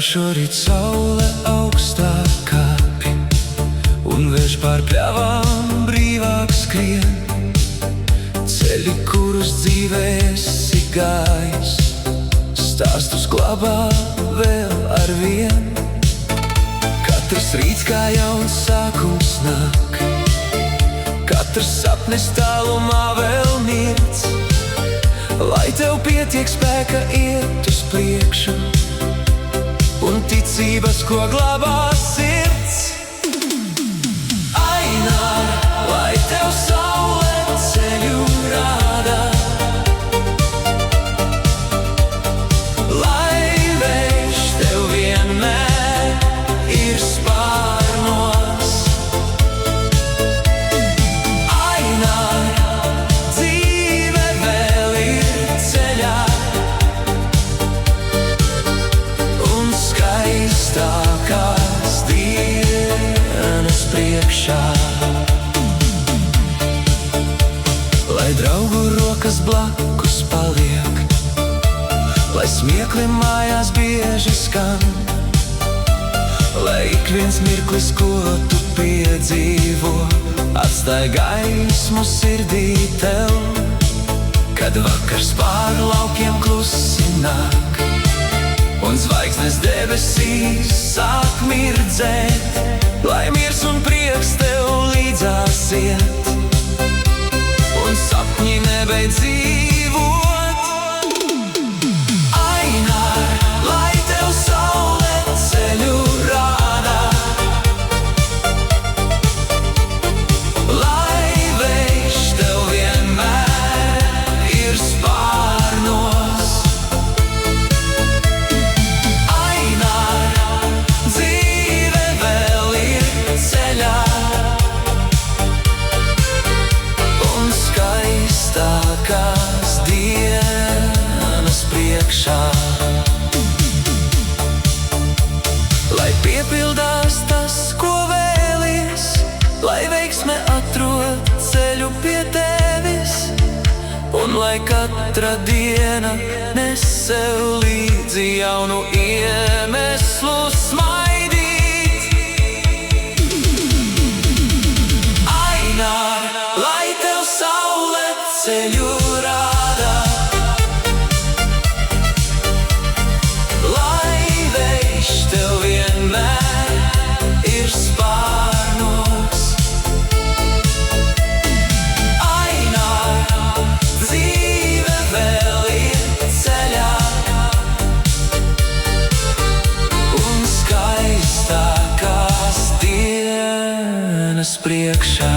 Šorīt saule augstā kāpj, un vējš pār pļavām brīvāk skrien. Ceļi, kurus dzīvē esi gājis, stāstus glabā vēl ar vien. Katrs rīts kā jauns sākums nāk, katrs sapnis tālumā vēl mirdz. Lai tev pietiek spēka iet uz priekšu, un ticības, ko glabā sirds. Ainā, lai tev saule ceļu rāda, lai vējš tev vienmēr ir spārnos. Ainā, dzīve vēl ir ceļā, un skaistākās dienas priekšā. Lai draugu rokas blakus paliek, lai smiekli mājās bieži skan, lai ik viens mirklis, ko tu piedzīvo, atstāj gaismu sirdī tev. Kad vakars pār laukiem klusi nāk, un zvaigznes debesīs sāk mirdzēt, lai miers un prieks tev līdzās iet, un sapņi nebeidz dzīvot. Ainā, lai tev saule ceļu rāda, lai vējš tev vienmēr ir spārnos. Ainā, dzīve vēl ir ceļā, un skaistākās dienas priekšā. Lai piepildās tas, ko vēlies, lai veiksme atrod ceļu pie tevis, un lai katra diena nes sev līdzi jaunu iemeslu smaidīt. Ainā, lai tev saule ceļu rāda, lai vējš tev vienmēr ir spārnos. Ainā, dzīve vēl ir ceļā, un skaistākās dienas priekšā.